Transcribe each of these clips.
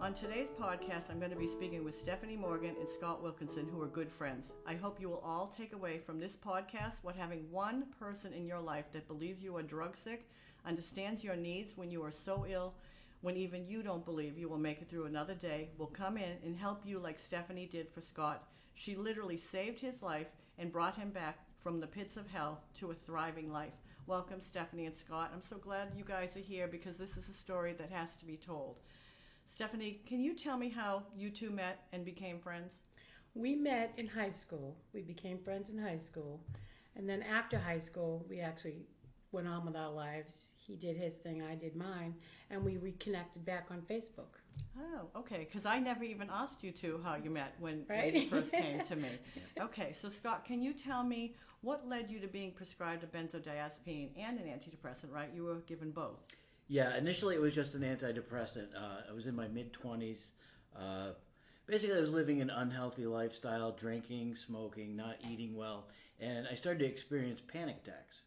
On today's podcast, I'm going to be speaking with Stephanie Morgan and Scott Wilkinson, who are good friends. I hope you will all take away from this podcast what having one person in your life that believes you are drug sick, understands your needs when you are so ill, when even you don't believe you will make it through another day, will come in and help you like Stephanie did for Scott. She literally saved his life and brought him back from the pits of hell to a thriving life. Welcome, Stephanie and Scott. I'm so glad you guys are here because this is a story that has to be told. Stephanie, can you tell me how you two met and became friends? We met in high school. We became friends in high school. And then after high school, we actually went on with our lives. He did his thing, I did mine. And we reconnected back on Facebook. Oh, okay. Because I never even asked you two how you met when Right? you first came to me. Okay, so Scott, can you tell me what led you to being prescribed a benzodiazepine and an antidepressant, right? You were given both. Yeah, initially it was just an antidepressant. I was in my mid-20s. Basically, I was living an unhealthy lifestyle, drinking, smoking, not eating well, and I started to experience panic attacks.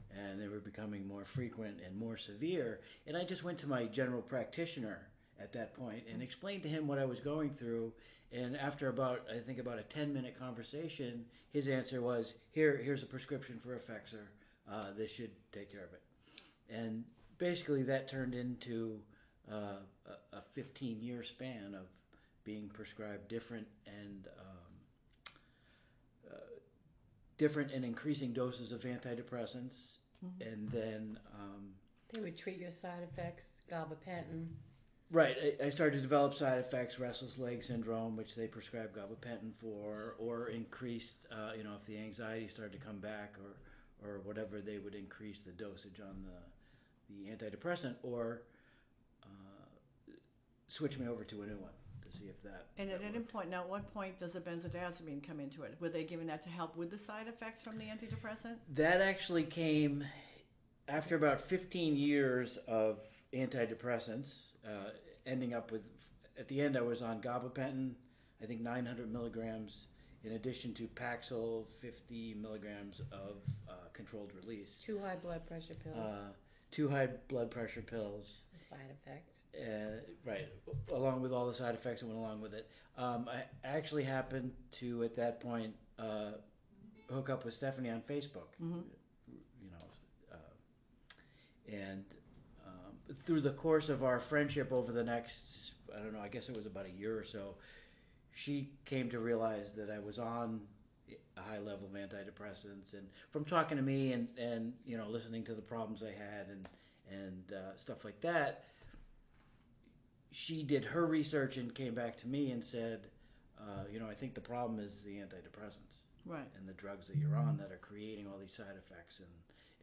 And they were becoming more frequent and more severe. And I just went to my general practitioner at that point and explained to him what I was going through. And after about a 10-minute conversation, his answer was, here's a prescription for Effexor. This should take care of it. And basically, that turned into a 15-year span of being prescribed different and increasing doses of antidepressants, and then They would treat your side effects, gabapentin. right. I started to develop side effects, restless leg syndrome, which they prescribed gabapentin for, or increased, if the anxiety started to come back, or whatever, they would increase the dosage on the antidepressant, or switch me over to a new one to see if that. And that at any worked. point, now at what point does a benzodiazepine come into it? Were they giving that to help with the side effects from the antidepressant? That actually came after about 15 years of antidepressants, ending up with, at the end I was on gabapentin, I think 900 milligrams, in addition to Paxil, 50 milligrams of controlled release. 2 high blood pressure pills. 2 high blood pressure pills. The side effect. Right, along with all the side effects that went along with it. I actually happened to, at that point, hook up with Stephanie on Facebook. And through the course of our friendship over the next, I guess it was about a year or so, she came to realize that I was on a high level of antidepressants, and from talking to me and listening to the problems I had and stuff like that, she did her research and came back to me and said, I think the problem is the antidepressants, Right. and the drugs that you're on that are creating all these side effects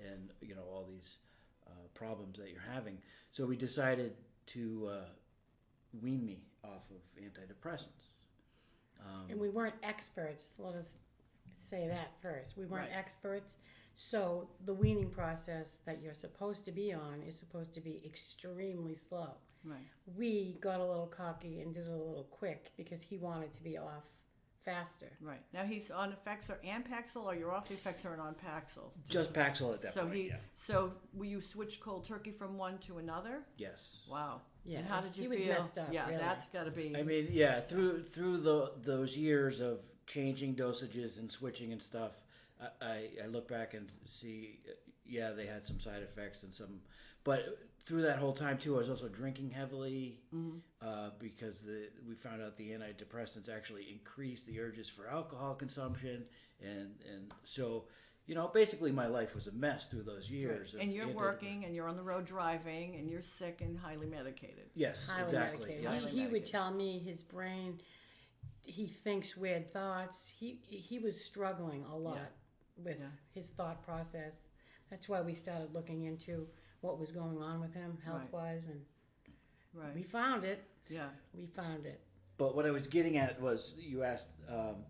and all these problems that you're having. So we decided to wean me off of antidepressants. And we weren't experts. Let us say that first. We weren't Right. experts. So the weaning process that you're supposed to be on is supposed to be extremely slow. Right. We got a little cocky and did it a little quick because he wanted to be off faster. Right. Now he's on Effexor and Paxil, or you're off the Effexor and on Paxil? Just Paxil at that So point, yeah. So will you switch cold turkey from one to another? Yes. Wow. Yeah, And how did you he was feel? messed up, Yeah, really. that's got to be. I mean, yeah, through those years of changing dosages and switching and stuff, I look back and see, they had some side effects and some, but through that whole time too, I was also drinking heavily because we found out the antidepressants actually increased the urges for alcohol consumption, and so basically my life was a mess through those years. And you're working, and you're on the road driving, and you're sick and highly medicated. Yes, Highly exactly. medicated. Yeah. Highly He would medicated. tell me his brain, he thinks weird thoughts. He was struggling a lot with Yeah. his thought process. That's why we started looking into what was going on with him health-wise, and Right. we found it. Yeah. We found it. But what I was getting at was, you asked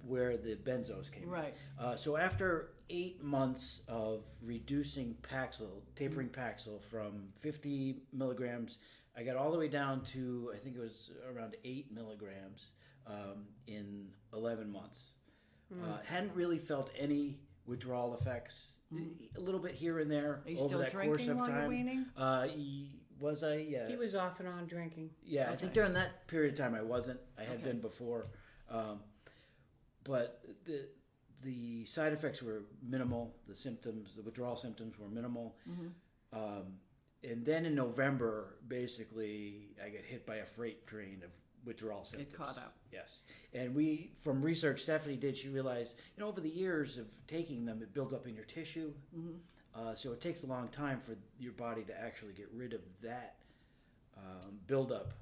where the benzos came Right. So after 8 months of reducing Paxil, tapering Paxil from 50 milligrams, I got all the way down to, I think it was around 8 milligrams in 11 months. Hadn't really felt any withdrawal effects. A little bit here and there Are you over still that course drinking of while you're time. weaning? Was I? Yeah. He was off and on drinking. Yeah, I think during that period of time I wasn't. I had Okay. been before, but the side effects were minimal. The withdrawal symptoms were minimal. And then in November, basically, I get hit by a freight train of withdrawal symptoms. It caught up. Yes, and from research Stephanie did, she realized, over the years of taking them, it builds up in your tissue. So it takes a long time for your body to actually get rid of that buildup.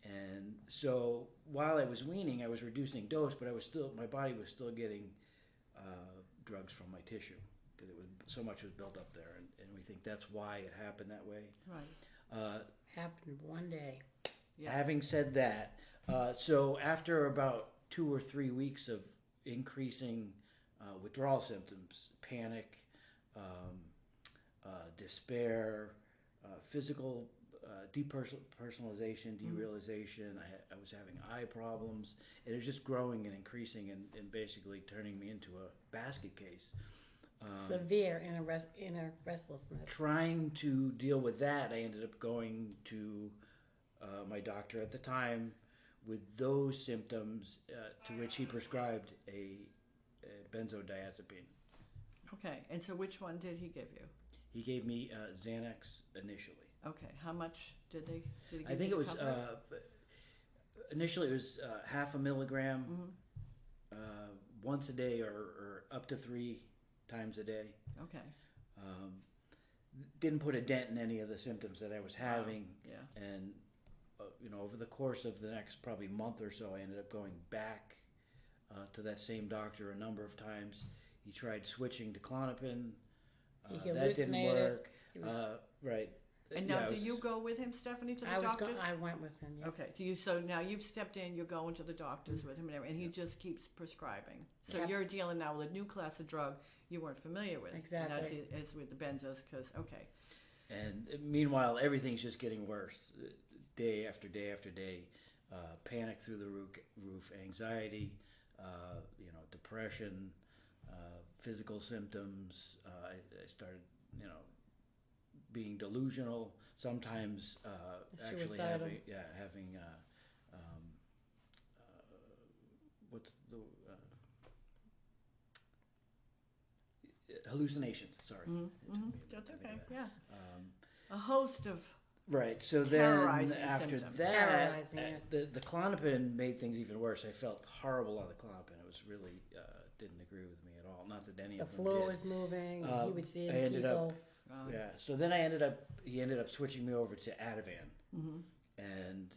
And so while I was weaning, I was reducing dose, but my body was still getting drugs from my tissue because so much was built up there, and we think that's why it happened that way. Right. Happened one day. Yeah. Having said that, so after about 2 or 3 weeks of increasing withdrawal symptoms, panic, despair, physical depersonalization, derealization. I was having eye problems. It was just growing and increasing and basically turning me into a basket case. Severe inner restlessness. Trying to deal with that, I ended up going to my doctor at the time with those symptoms, to which he prescribed a Benzodiazepine. Okay, and so which one did he give you? He gave me Xanax initially. Okay, how much did he give I think you it was initially it was half a milligram once a day or up to 3 times a day. Okay. Didn't put a dent in any of the symptoms that I was having. Yeah. And over the course of the next probably month or so, I ended up going back to that same doctor a number of times. He tried switching to Klonopin. That didn't work. Right. And now, do you go with him, Stephanie, to the doctors? I went with him. Yes. Okay. So now you've stepped in. You're going to the doctors with him, and he just keeps prescribing. So you're dealing now with a new class of drug you weren't familiar with. Exactly. And as with the benzos, because And meanwhile, everything's just getting worse, day after day after day. Panic through the roof, anxiety, depression, physical symptoms. I started, being delusional. Sometimes actually Suicidal. having what's the hallucinations. Sorry. that's okay. Yeah. A host of Right. So then terrorizing after symptoms. that, Terrorizing, yes. the Klonopin made things even worse. I felt horrible on the Klonopin. It was really didn't agree with me at all. Not that any The of them floor did. was moving. He would see I ended people. Yeah. So then he ended up switching me over to Ativan, and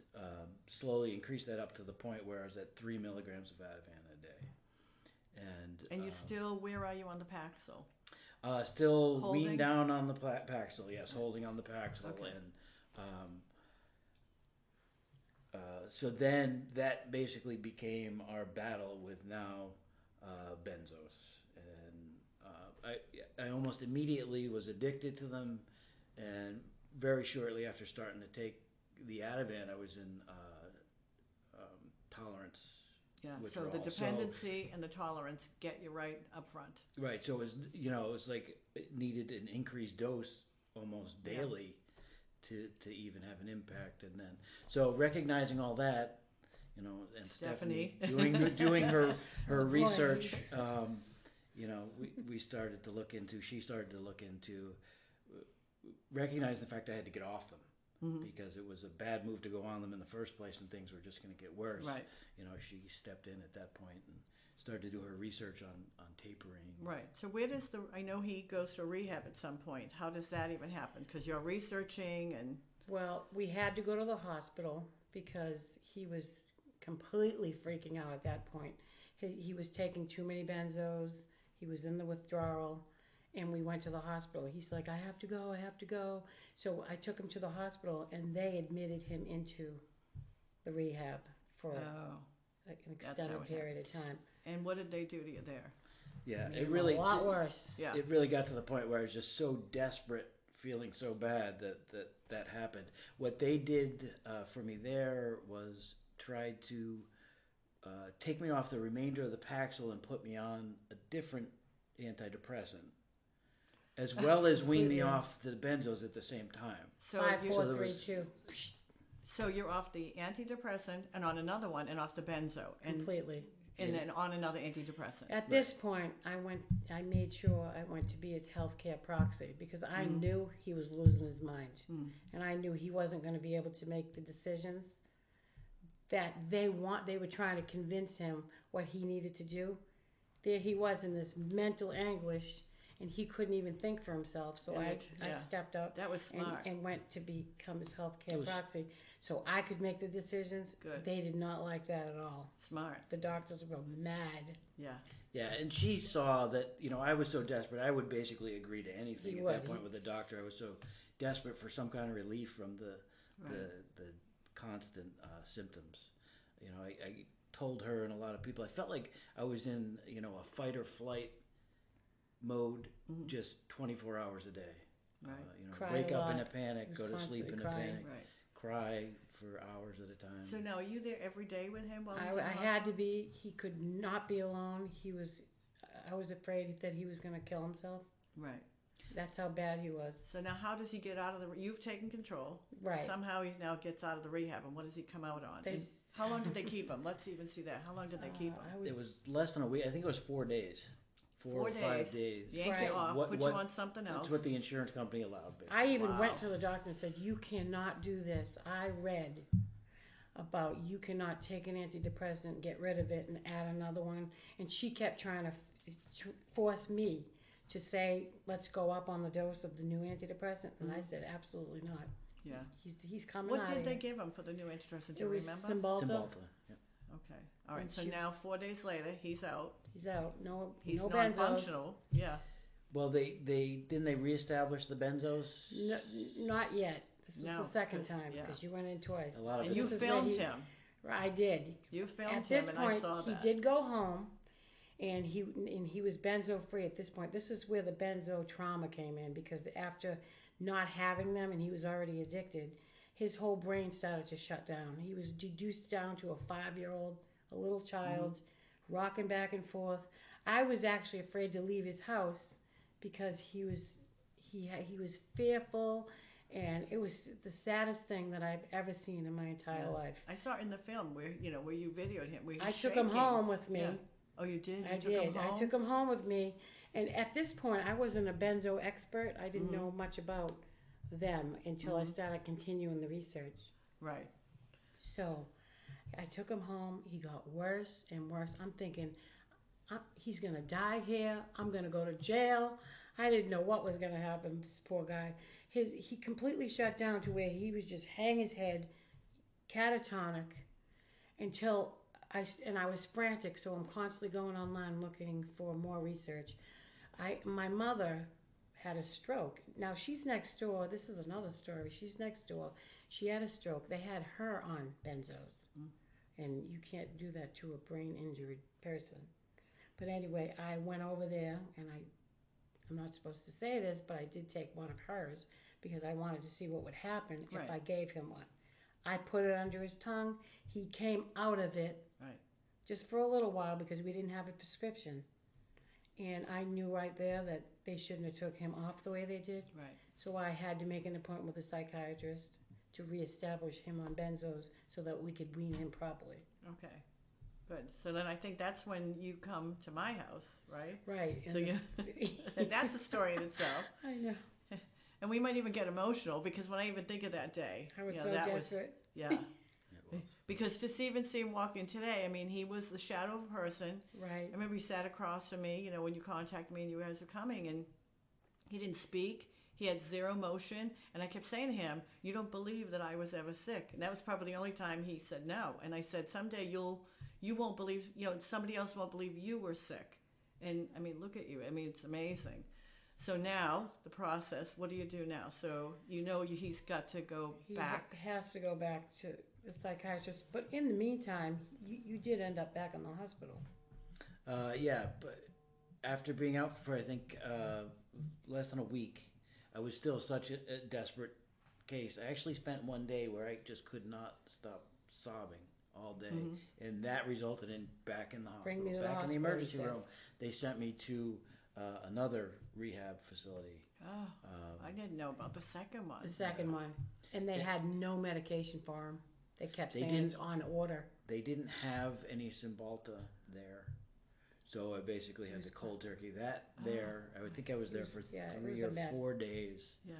slowly increased that up to the point where I was at 3 milligrams of Ativan a day. And you still, where are you on the Paxil? Still Holding? weaned down on the Paxil. Yes, holding on the Paxil. Okay. And so then that basically became our battle with now benzos. And I almost immediately was addicted to them, and very shortly after starting to take the Ativan, I was in tolerance. Yeah. withdrawal. So the dependency and the tolerance get you right up front. Right. So it was, it was like it needed an increased dose almost daily to even have an impact. And then, so recognizing all that, and Stephanie doing her research, she started to look into recognize the fact I had to get off them. Because it was a bad move to go on them in the first place, and things were just going to get worse. Right. She stepped in at that point and started to do her research on tapering. Right. So where does I know he goes to rehab at some point. How does that even happen? Because you're researching and... Well, we had to go to the hospital because he was completely freaking out at that point. He was taking too many benzos. He was in the withdrawal. And we went to the hospital. He's like, I have to go. So I took him to the hospital, and they admitted him into the rehab for an extended period of time. And what did they do to you there? Yeah, it really... A lot worse. Yeah. It really got to the point where I was just so desperate, feeling so bad that happened. What they did for me there was tried to take me off the remainder of the Paxil and put me on a different antidepressant. as well as wean me off the benzos at the same time. So 5, you, 4, 3, 2. so you're off the antidepressant and on another one and off the benzo and Completely. and then on another antidepressant. At this point, I made sure I went to be his healthcare proxy because I knew he was losing his mind. And I knew he wasn't going to be able to make the decisions that they were trying to convince him what he needed to do. There he was in this mental anguish, and he couldn't even think for himself. So I stepped up. That was smart. And went to become his healthcare proxy, so I could make the decisions. Good. They did not like that at all. Smart. The doctors were mad. Yeah. Yeah, and she saw that, I was so desperate, I would basically agree to anything that point with the doctor. I was so desperate for some kind of relief from the constant symptoms. I told her and a lot of people, I felt like I was in, a fight or flight mode just 24 hours a day. Cry wake a up in lot. a panic, go to sleep in a crying. panic, Right. cry for hours at a time. So now, are you there every day with him while he's in the I hospital? had to be. He could not be alone. I was afraid that he was going to kill himself. Right. That's how bad he was. So now, how does he get out of the? You've taken control. Right. Somehow he now gets out of the rehab, and what does he come out on? And how long did they keep him? Let's even see that. How long did they keep him? It was less than a week. I think it was 4 days. 4 or 5 days. Yank you off, put you on something else. That's what the insurance company allowed, basically. I even went to the doctor and said, "You cannot do this." I read about you cannot take an antidepressant, get rid of it, and add another one. And she kept trying to force me to say, "Let's go up on the dose of the new antidepressant." And I said, "Absolutely not." Yeah. He's coming What out did of they here. give him for the new antidepressant? Do It you was remember? Cymbalta. Yep. Okay. All right. And So she- now, 4 days later, he's out. He's out. No, He's no benzos. non-functional. Yeah. Well, they didn't they reestablish the benzos? No, not yet. This was No, the second 'cause- time yeah. because you went in twice. A lot of And it- you This is where filmed he- him. I did. You filmed At this him, point, and I saw that. he did go home, and he was benzo free. At this point, this is where the benzo trauma came in because after not having them, and he was already addicted, his whole brain started to shut down. He was reduced down to a 5-year-old, a little child, rocking back and forth. I was actually afraid to leave his house because he was fearful, and it was the saddest thing that I've ever seen in my entire life. I saw it in the film where you videoed him. Where he's I took him shaking. home with me. Yeah. Oh, you did? I You took did. him home? I took him home with me, and at this point, I wasn't a benzo expert. I didn't know much about them until I started continuing the research. Right. So, I took him home. He got worse and worse. I'm thinking, he's gonna die here. I'm gonna go to jail. I didn't know what was gonna happen. This poor guy. He completely shut down to where he was just hang his head, catatonic, until I was frantic. So I'm constantly going online looking for more research. My mother had a stroke. Now she's next door. This is another story. She's next door. She had a stroke. They had her on benzos, and you can't do that to a brain injured person. But anyway, I went over there, and I'm not supposed to say this, but I did take one of hers because I wanted to see what would happen if I gave him one. I put it under his tongue. He came out of it just for a little while because we didn't have a prescription. And I knew right there that they shouldn't have took him off the way they did. Right. So I had to make an appointment with a psychiatrist to reestablish him on benzos so that we could wean him properly. Okay. Good. So then I think that's when you come to my house, right? Right. So and that's a story in itself. I know. And we might even get emotional because when I even think of that day, I was you know, so that desperate. Was, yeah. Because to even see him walk in today, I mean, he was the shadow of a person. Right. I remember he sat across from me, when you contacted me and you guys were coming, and he didn't speak. He had zero motion, and I kept saying to him, "You don't believe that I was ever sick." And that was probably the only time he said no. And I said, "Someday you won't believe, somebody else won't believe you were sick." And I mean, look at you. I mean, it's amazing. So now the process. What do you do now? So he's got to go back. He has to go back to the psychiatrist. But in the meantime, you did end up back in the hospital. Yeah, but after being out for I think less than a week, I was still such a desperate case. I actually spent one day where I just could not stop sobbing all day, and that resulted in back in the hospital, Bring me to the back in the hospital, emergency you said. room. They sent me to another rehab facility. Oh, I didn't know about the second one. The second one. And they had no medication for him. They kept They saying didn't- it's on order. They didn't have any Cymbalta there. So I basically had the cold turkey. There, I would think I was there for yeah, it 3 was a or mess. 4 days. Yeah.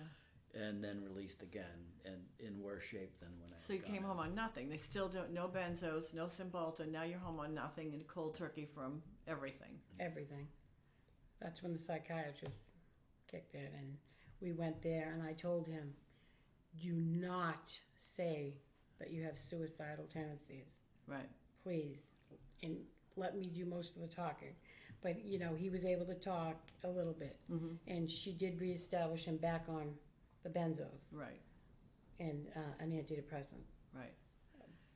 And then released again, and in worse shape than when I. So you got came out. home on nothing. They still don't, no benzos, no Cymbalta. Now you're home on nothing and cold turkey from everything. Everything. That's when the psychiatrist kicked in, and we went there, and I told him, do not say that you have suicidal tendencies. Right. Please. And let me do most of the talking. But, you know, he was able to talk a little bit. Mm-hmm. And she did reestablish him back on the benzos Right. and an antidepressant. Right.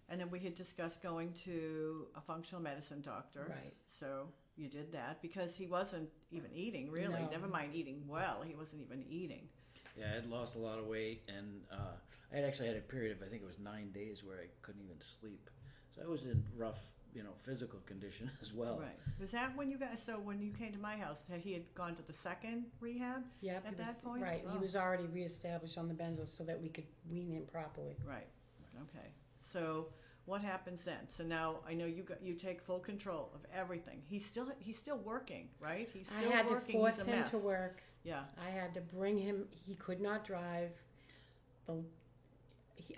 And then we had discussed going to a functional medicine doctor. Right. So you did that because he wasn't even eating, really. No. Never mind eating well. He wasn't even eating. Yeah, I had lost a lot of weight, and I had actually had a period of, I think it was 9 days where I couldn't even sleep. So I was in rough, physical condition as well. Right. Was that when you guys, so when you came to my house, he had gone to the second rehab? Yep, At he was, that point? right. Oh. He was already reestablished on the benzos so that we could wean him properly. Right. Okay. So what happens then? So now I know you take full control of everything. He's still working, right? He's still I had working. to force He's a him mess. to work. Yeah. I had to bring him. He could not drive.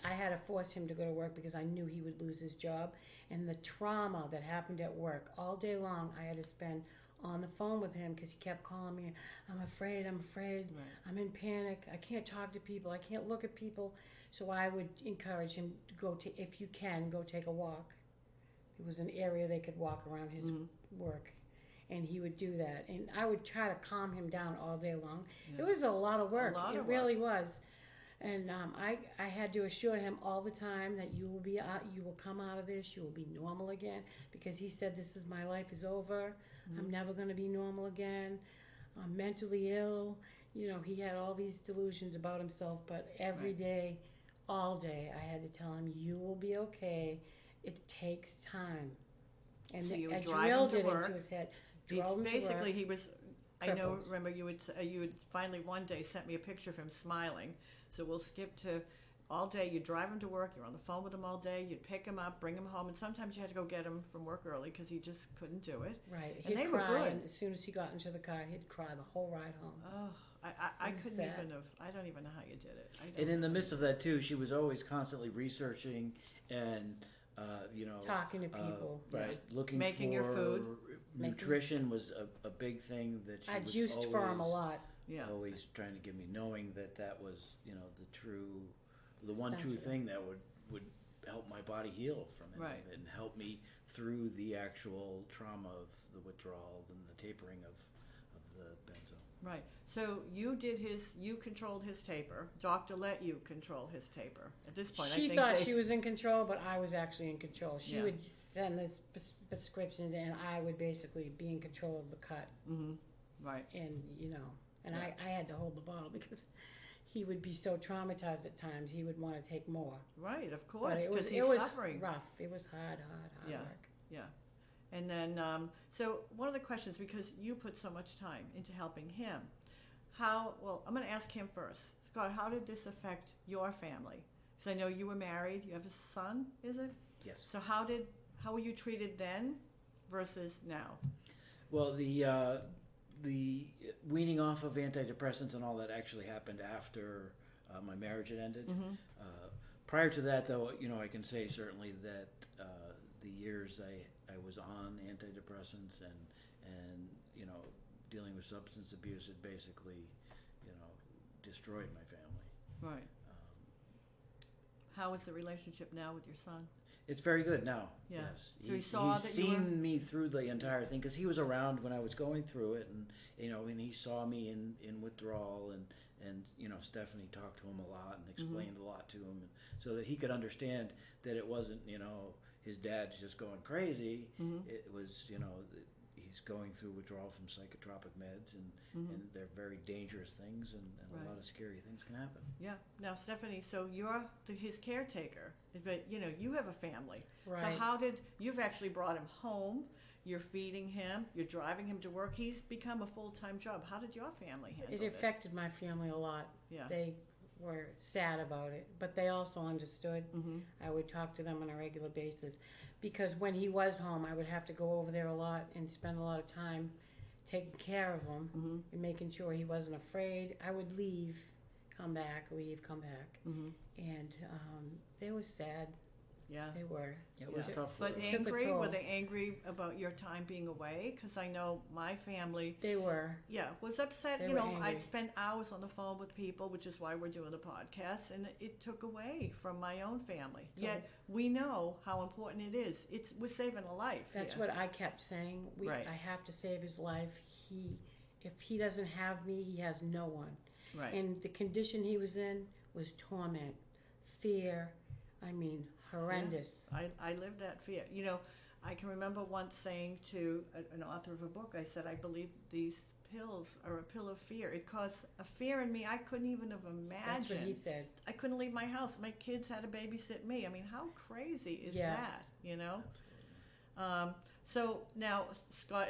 I had to force him to go to work because I knew he would lose his job. And the trauma that happened at work all day long, I had to spend on the phone with him because he kept calling me. I'm afraid. Right. I'm in panic. I can't talk to people. I can't look at people. So I would encourage him to go to, if you can, go take a walk. It was an area they could walk around his work. And he would do that. And I would try to calm him down all day long. Yeah. It was a lot of work. lot It of really was. And I had to assure him all the time that you will come out of this, you will be normal again, because he said, my life is over. I'm never going to be normal again. I'm mentally ill. He had all these delusions about himself, but every day, all day, I had to tell him, you will be okay. It takes time. And So you I would drive him drilled to it work. into his head. It's Drove him to basically work. he was. I know. Crippled. Remember, you would finally one day sent me a picture of him smiling. So we'll skip to all day. You drive him to work. You're on the phone with him all day. You'd pick him up, bring him home, and sometimes you had to go get him from work early because he just couldn't do it. Right. And He'd they were cry, good. and as soon as he got into the car, he'd cry the whole ride home. Oh, I It was couldn't sad. even have. I don't even know how you did it. And in the midst of that too, she was always constantly researching and Talking to people. right, looking Making for your food. nutrition was a big thing that she I was juiced always, for him a lot. Yeah. always trying to give me, knowing that was the one true Essential. thing that would help my body heal from it Right. and help me through the actual trauma of the withdrawal and the tapering of the benzo. Right. So you controlled his taper. Doctor let you control his taper. At this point, I She think thought she was in control, but I was actually in control. She Yeah. would send this prescription, and I would basically be in control of the cut. Mm-hmm. Right. And and Yeah. I had to hold the bottle because he would be so traumatized at times. He would want to take more. Right. Of But course, it because was he's suffering. rough. It was hard Yeah. work. Yeah. And then, so one of the questions, because you put so much time into helping him, well, I'm going to ask him first. Scott, how did this affect your family? Because I know you were married. You have a son, is it? Yes. So how were you treated then versus now? Well, the weaning off of antidepressants and all that actually happened after my marriage had ended. Mm-hmm. Prior to that, though, I can say certainly that the years I was on antidepressants and dealing with substance abuse had basically destroyed my family. Right. How is the relationship now with your son? It's very good now. Yeah. Yes. So he saw he's that you seen were- me through the entire thing because he was around when I was going through it, and and he saw me in withdrawal, and Stephanie talked to him a lot and explained a lot to him, and so that he could understand that it wasn't his dad's just going crazy. Mm-hmm. It was he's going through withdrawal from psychotropic meds, and they're very dangerous things, and Right. a lot of scary things can happen. Yeah. Now, Stephanie, so you're his caretaker, but you have a family. Right. So how did you've actually brought him home? You're feeding him. You're driving him to work. He's become a full-time job. How did your family handle It this? affected my family a lot. Yeah. They were sad about it, but they also understood. I would talk to them on a regular basis because when he was home, I would have to go over there a lot and spend a lot of time taking care of him and making sure he wasn't afraid. I would leave, come back, leave, come back. And they were sad. Yeah. They were. It was tough. But for us. angry? toll. Were they angry about your time being away? Because I know my family, They were. was upset. They were I'd angry. spend hours on the phone with people, which is why we're doing the podcast, and it took away from my own family. So- Yet we know how important it is. We're saving a life. That's here. what I kept saying. Right. I have to save his life. If he doesn't have me, he has no one. Right. And the condition he was in was torment, fear. I mean, horrendous. I lived that fear. I can remember once saying to an author of a book, I said, I believe these pills are a pill of fear. It caused a fear in me I couldn't even have imagined. That's what he said. I couldn't leave my house. My kids had to babysit me. I mean, how crazy is Yes. that, So now, Scott,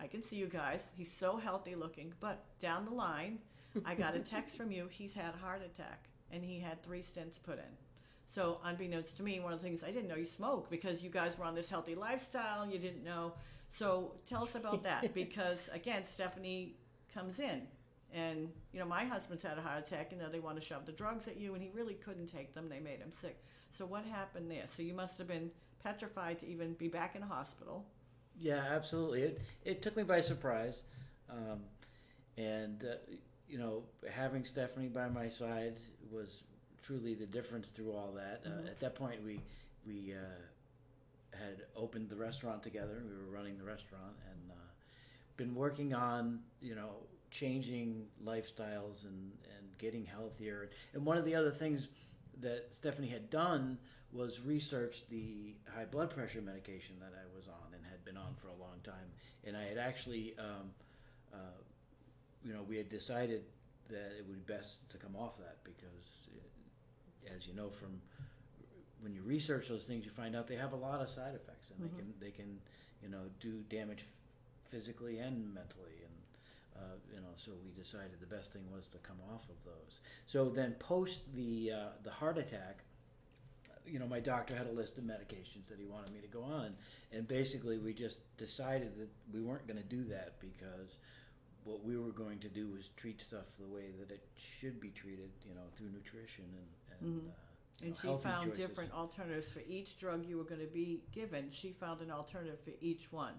I can see you guys. He's so healthy looking, but down the line, I got a text from you. He's had a heart attack, and he had 3 stents put in. So unbeknownst to me, one of the things I didn't know you smoked because you guys were on this healthy lifestyle. You didn't know. So tell us about that because, again, Stephanie comes in. And, my husband's had a heart attack, they want to shove the drugs at you, and he really couldn't take them. They made him sick. So what happened there? So you must have been petrified to even be back in the hospital. Yeah, absolutely. It took me by surprise, having Stephanie by my side was truly the difference through all that. At that point, we had opened the restaurant together. We were running the restaurant and been working on changing lifestyles and getting healthier. And one of the other things that Stephanie had done was research the high blood pressure medication that I was on and had been on for a long time. And I had actually, we had decided that it would be best to come off that because, as you know, from when you research those things, you find out they have a lot of side effects, and they can do damage physically and mentally. And so we decided the best thing was to come off of those. So then post the heart attack, my doctor had a list of medications that he wanted me to go on, and basically we just decided that we weren't going to do that because what we were going to do was treat stuff the way that it should be treated, through nutrition And she healthy found choices. different alternatives for each drug you were going to be given. She found an alternative for each one.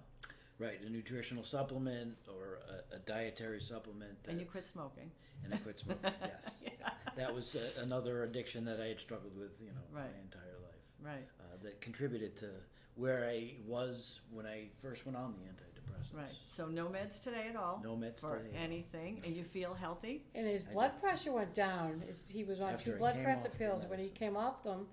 Right, a nutritional supplement or a dietary supplement. And you quit smoking. And I quit smoking, yes. Yeah. That was another addiction that I had struggled with, my Right. entire life. Right, That contributed to where I was when I first went on the antidepressants. right. So no meds today at all. No meds for today. anything. And you feel healthy? And his I blood did. pressure went down. He was on After 2 I blood came pressure off the pills. When he medicine. came off them,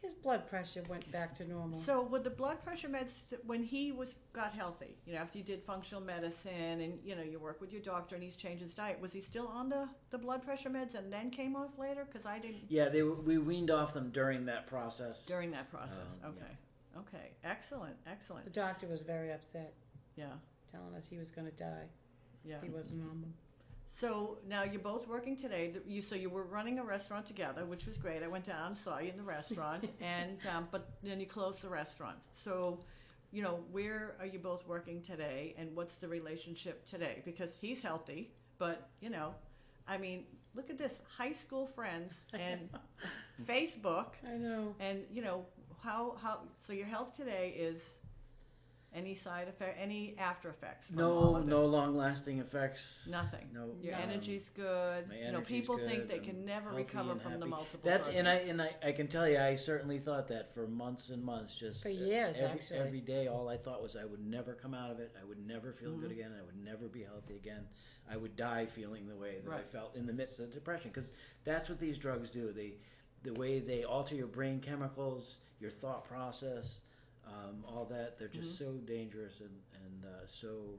his blood pressure went back to normal. So with the blood pressure meds, when he got healthy, after you did functional medicine and, you work with your doctor and he's changed his diet, was he still on the blood pressure meds and then came off later? Because I didn't. Yeah, we weaned off them during that process. During that process. Okay. Yeah. Okay. Excellent. The Excellent. doctor was very upset, Yeah. telling us he was going to die Yeah. if he wasn't on them. So now you're both working today. So you were running a restaurant together, which was great. I went down and saw you in the restaurant, and but then you closed the restaurant. So, where are you both working today, and what's the relationship today? Because he's healthy, but I mean, look at this: high school friends and Facebook, I know. and how. So your health today is. Any side effect, any after effects from all of this? No long-lasting effects. Nothing. No. Your Um, energy's good. My energy's People think good. they I'm can never healthy recover and from the happy. multiple That's drugs. and I can tell you, I certainly thought that for months and months, just For years, every, actually. Every day, all I thought was I would never come out of it. I would never feel good again. I would never be healthy again. I would die feeling the way that I Right. felt in the midst of depression, because that's what these drugs do. The way they alter your brain chemicals, your thought process. all that. They're just so dangerous and so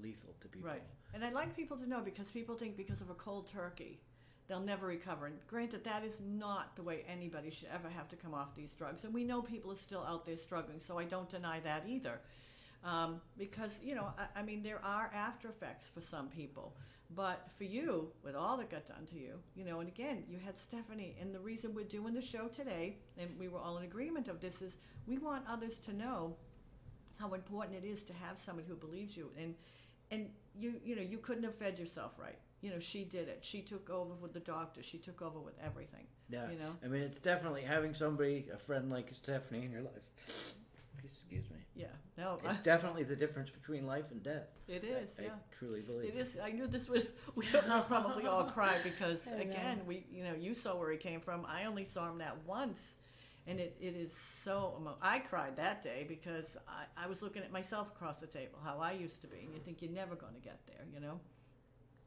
lethal to people. Right. And I'd like people to know, because people think because of a cold turkey, they'll never recover. And granted, that is not the way anybody should ever have to come off these drugs. And we know people are still out there struggling, so I don't deny that either. Because, I mean, there are after effects for some people. But for you, with all that got done to you, and again, you had Stephanie. And the reason we're doing the show today, and we were all in agreement of this, is we want others to know how important it is to have somebody who believes you. And you couldn't have fed yourself right. She did it. She took over with the doctor. She took over with everything. Yeah. I mean, it's definitely having somebody, a friend like Stephanie in your life. Excuse me. Yeah. No. It's definitely the difference between life and death. It is. I truly believe it is. I knew this would. We probably all cry because again, you saw where he came from. I only saw him that once. And it is so I cried that day because I was looking at myself across the table, how I used to be. And you think you're never going to get there,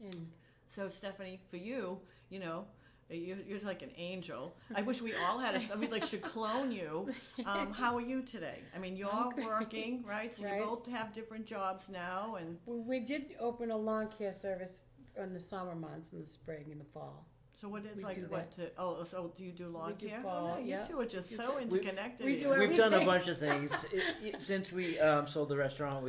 And so, Stephanie, for you, you're like an angel. I wish we all had should clone you. How are you today? I mean, you're working, right? So you both have different jobs now. And we did open a lawn care service in the summer months, in the spring and the fall. So what is so do you do lawn care? Fall, you two are just so interconnected. We've done a bunch of things. Since we sold the restaurant,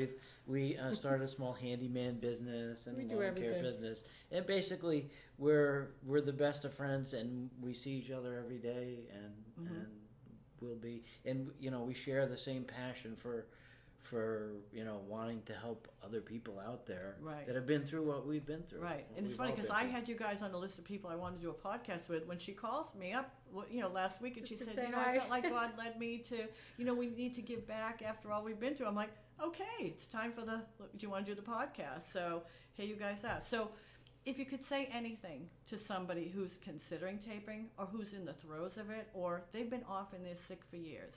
we started a small handyman business and lawn care business. And basically, we're the best of friends, and we see each other every day, and we'll be, and we share the same passion for wanting to help other people out there that have been through what we've been through. Right. And it's funny because I had you guys on the list of people I wanted to do a podcast with. When she calls me up, last week, and she said, I felt like God led me to, we need to give back after all we've been through. I'm like, okay, it's time for do you want to do the podcast? So here you guys are. So if you could say anything to somebody who's considering taping or who's in the throes of it, or they've been off and they're sick for years,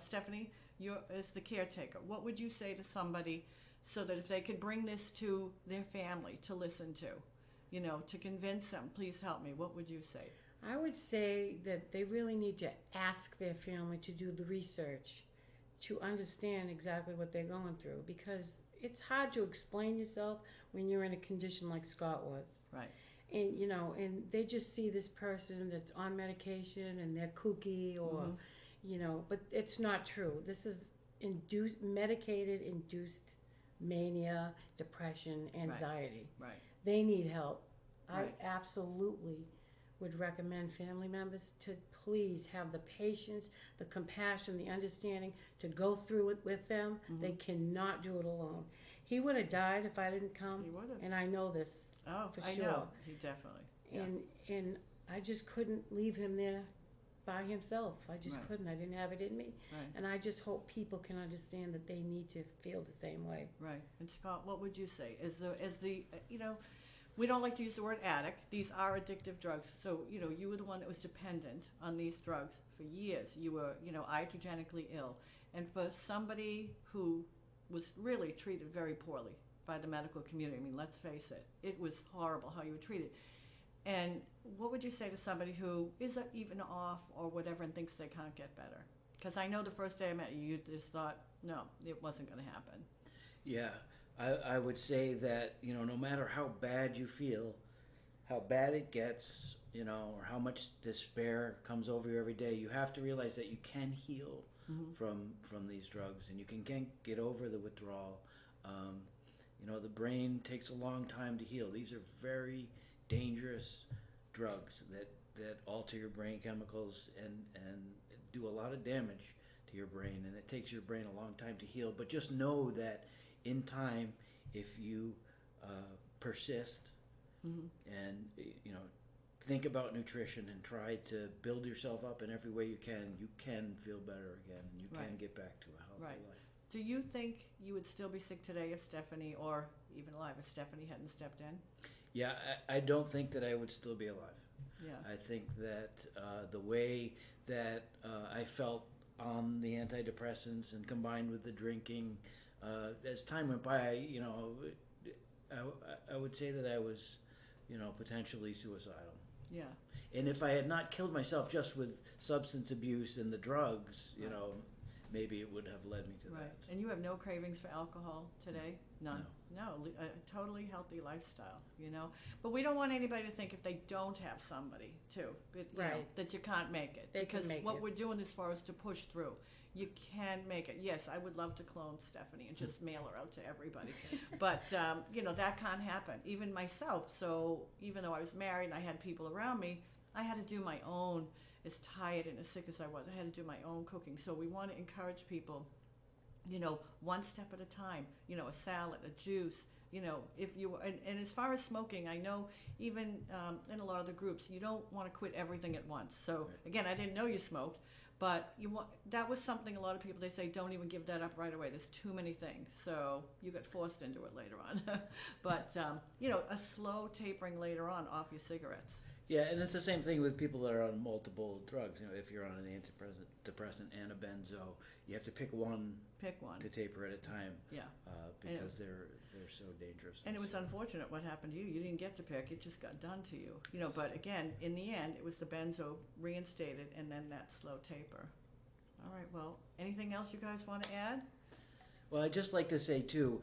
Stephanie, you're as the caretaker, what would you say to somebody so that if they could bring this to their family to listen to, to convince them, please help me, what would you say? I would say that they really need to ask their family to do the research to understand exactly what they're going through, because it's hard to explain yourself when you're in a condition like Scott was. Right. And, and they just see this person that's on medication and they're kooky or... but it's not true. This is medicated induced mania, depression, anxiety. Right. They need help. Right. I absolutely would recommend family members to please have the patience, the compassion, the understanding to go through it with them. They cannot do it alone. He would have died if I didn't come. He would have. And I know this for sure. I know. He definitely. Yeah. And I just couldn't leave him there by himself. I just Right. couldn't. I didn't have it in me. Right. And I just hope people can understand that they need to feel the same way. Right. And Scott, what would you say? We don't like to use the word addict. These are addictive drugs. So, you were the one that was dependent on these drugs for years. You were, iatrogenically ill. And for somebody who was really treated very poorly by the medical community, I mean, let's face it, it was horrible how you were treated. And what would you say to somebody who is even off or whatever and thinks they can't get better? Because I know the first day I met you, you just thought, no, it wasn't going to happen. Yeah, I would say that, no matter how bad you feel, how bad it gets, or how much despair comes over you every day, you have to realize that you can heal from these drugs, and you can get over the withdrawal. The brain takes a long time to heal. These are very dangerous drugs that alter your brain chemicals and do a lot of damage to your brain, and it takes your brain a long time to heal. But just know that in time, if you persist and think about nutrition and try to build yourself up in every way you can feel better again. You can get back to a healthy life. Do you think you would still be sick today if Stephanie, or even alive if Stephanie hadn't stepped in? Yeah, I don't think that I would still be alive. Yeah. I think that the way that I felt on the antidepressants and combined with the drinking, as time went by, I would say that I was, potentially suicidal. Yeah. And if I had not killed myself just with substance abuse and the drugs, maybe it would have led me to Right. that. And you have no cravings for alcohol today? None? No. No, a totally healthy lifestyle, you know? But we don't want anybody to think if they don't have somebody, too, you know, that you can't make it. They can because make what it. we're doing as far as to push through, you can make it. Yes, I would love to clone Stephanie and just mail her out to everybody. But, you know, that can't happen. Even myself. So even though I was married and I had people around me, I had to do my own, as tired and as sick as I was, I had to do my own cooking. So we want to encourage people, you know, one step at a time, you know, a salad, a juice, you know, if you, and as far as smoking, I know even in a lot of the groups, you don't want to quit everything at once. So again, I didn't know you smoked, but that was something a lot of people, they say, don't even give that up right away. There's too many things. So you got forced into it later on. But, you know, a slow tapering later on off your cigarettes. Yeah, and it's the same thing with people that are on multiple drugs. You know, if you're on an antidepressant and a benzo, you have to pick one to taper at a time. Yeah. Because they're so dangerous. And it was unfortunate what happened to you. You didn't get to pick; it just got done to you. You know, but again, in the end, it was the benzo reinstated, and then that slow taper. All right. Well, anything else you guys want to add? Well, I'd just like to say too,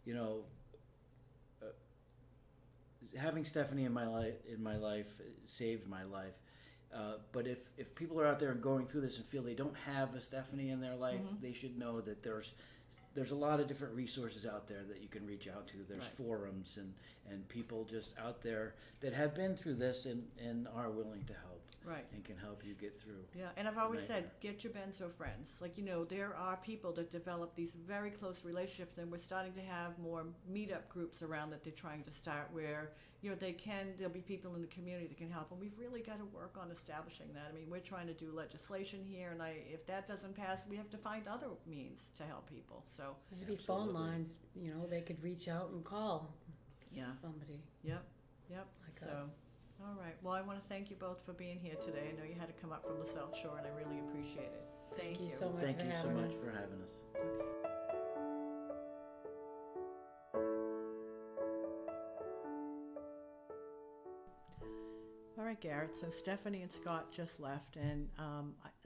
you know, having Stephanie in my life saved my life. But if people are out there going through this and feel they don't have a Stephanie in their life, they should know that there's a lot of different resources out there that you can reach out to. There's forums and people just out there that have been through this and are willing to help. Right. And can help you get through. Yeah, and I've always said, get your benzo friends. Like, you know, there are people that develop these very close relationships, and we're starting to have more meetup groups around that they're trying to start where, you know, there'll be people in the community that can help, and we've really got to work on establishing that. I mean, we're trying to do legislation here, and if that doesn't pass, we have to find other means to help people. So maybe phone lines, you know, they could reach out and call somebody. Yep. Like us. All right. Well, I want to thank you both for being here today. I know you had to come up from the South Shore, and I really appreciate it. Thank you so much Thank for you so having much us. for having us. All right, Garrett. So Stephanie and Scott just left, and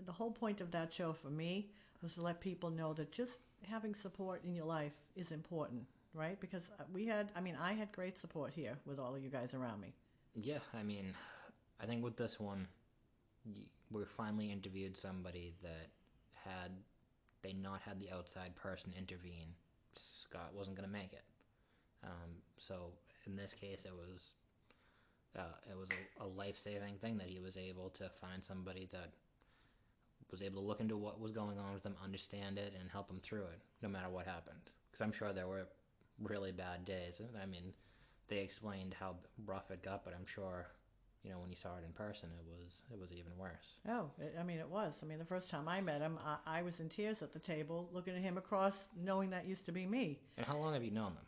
the whole point of that show for me was to let people know that just having support in your life is important, right? Because I had great support here with all of you guys around me. Yeah, I mean, I think with this one, we finally interviewed somebody that had they not had the outside person intervene, Scott wasn't going to make it. So in this case, it was a life-saving thing that he was able to find somebody that was able to look into what was going on with them, understand it, and help them through it, no matter what happened. Because I'm sure there were really bad days. I mean, they explained how rough it got, but I'm sure, you know, when you saw it in person, it was even worse. Oh, it was. I mean, the first time I met him, I was in tears at the table, looking at him across, knowing that used to be me. And how long have you known them?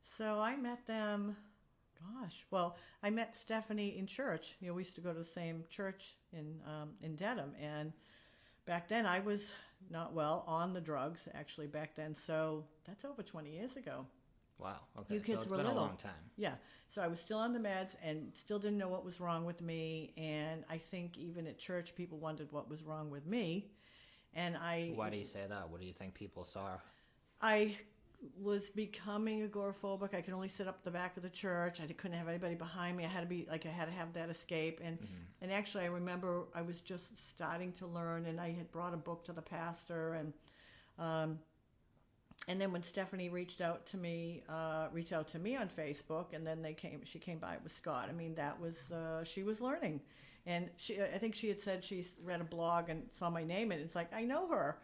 So I met them, I met Stephanie in church. You know, we used to go to the same church in Dedham, and back then I was not on the drugs, actually, back then. So that's over 20 years ago. Wow. Okay. You kids so it's were been little. a long time. Yeah. So I was still on the meds and still didn't know what was wrong with me. And I think even at church, people wondered what was wrong with me. And Why do you say that? What do you think people saw? I was becoming agoraphobic. I could only sit up the back of the church. I couldn't have anybody behind me. I had to have that escape. And actually, I remember I was just starting to learn, and I had brought a book to the pastor, and then when Stephanie reached out to me on Facebook, and then she came by with Scott. I mean, that was, she was learning. And I think she had said she's read a blog and saw my name, and it's like, I know her.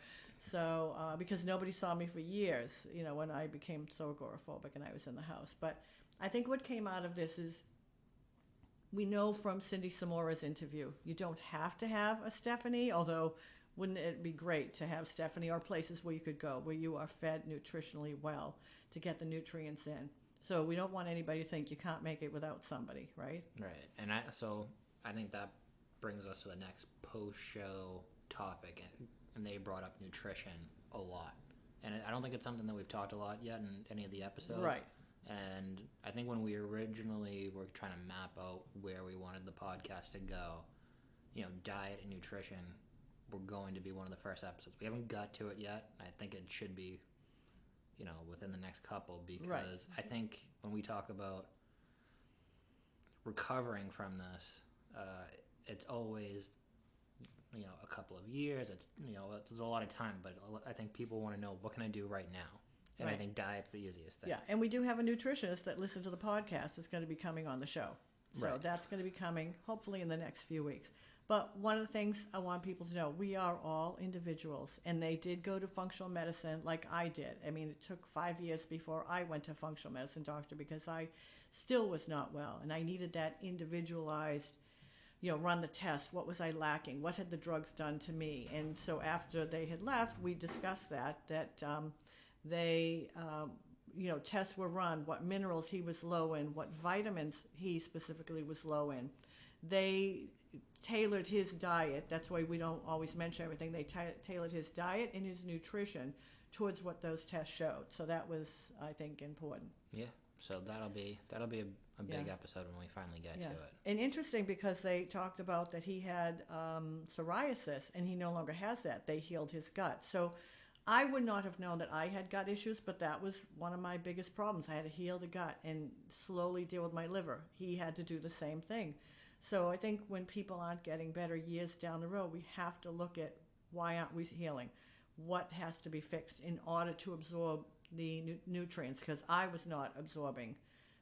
So, because nobody saw me for years, you know, when I became so agoraphobic and I was in the house. But I think what came out of this is, we know from Cindy Samora's interview, you don't have to have a Stephanie, although wouldn't it be great to have Stephanie, or places where you could go where you are fed nutritionally well to get the nutrients in. So we don't want anybody to think you can't make it without somebody, right? Right. And I think that brings us to the next post-show topic, and they brought up nutrition a lot. And I don't think it's something that we've talked a lot yet in any of the episodes. Right. And I think when we originally were trying to map out where we wanted the podcast to go, you know, diet and nutrition we're going to be one of the first episodes. We haven't got to it yet. I think it should be, within the next couple, because Right. I think when we talk about recovering from this, it's always, a couple of years. It's, it's a lot of time, but I think people want to know, what can I do right now? And I Right. think diet's the easiest thing. Yeah, and we do have a nutritionist that listens to the podcast that's going to be coming on the show. So Right. that's going to be coming hopefully in the next few weeks. But one of the things I want people to know, we are all individuals, and they did go to functional medicine like I did. I mean, it took 5 years before I went to a functional medicine doctor because I still was not well, and I needed that individualized, run the test. What was I lacking? What had the drugs done to me? And so after they had left, we discussed that they, tests were run, what minerals he was low in, what vitamins he specifically was low in. They tailored his diet. That's why we don't always mention everything. They tailored his diet and his nutrition towards what those tests showed. So that was, I think, important. Yeah. So that'll be a big episode when we finally get to it. And interesting because they talked about that he had psoriasis, and he no longer has that. They healed his gut. So I would not have known that I had gut issues, but that was one of my biggest problems. I had to heal the gut and slowly deal with my liver. He had to do the same thing. So I think when people aren't getting better years down the road, we have to look at why aren't we healing? What has to be fixed in order to absorb the nutrients? Because I was not absorbing.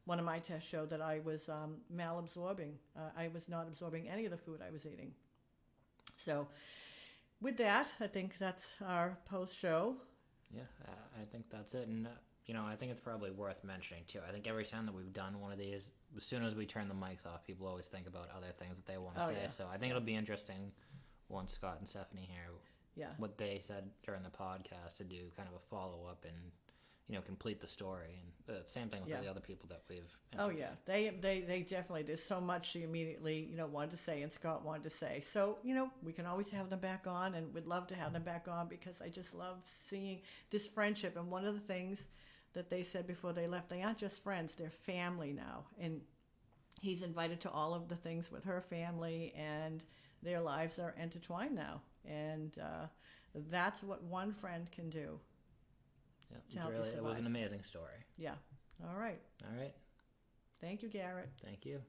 One of my tests showed that I was malabsorbing. I was not absorbing any of the food I was eating. So with that, I think that's our post-show. Yeah, I think that's it. And, I think it's probably worth mentioning, too. I think every time that we've done one of these, as soon as we turn the mics off, people always think about other things that they want to say. Yeah. So I think it'll be interesting once Scott and Stephanie hear Yeah. what they said during the podcast to do kind of a follow-up and, complete the story. And the same thing with Yeah. the other people that we've Oh interviewed. yeah, they definitely. There's so much she immediately wanted to say, and Scott wanted to say. So we can always have them back on, and we'd love to have them back on because I just love seeing this friendship. And one of the things that they said before they left, they aren't just friends; they're family now. And he's invited to all of the things with her family, and their lives are intertwined now. And that's what one friend can do. Yeah, help you it was survive. an amazing story. Yeah. All right. All right. Thank you, Garrett. Thank you.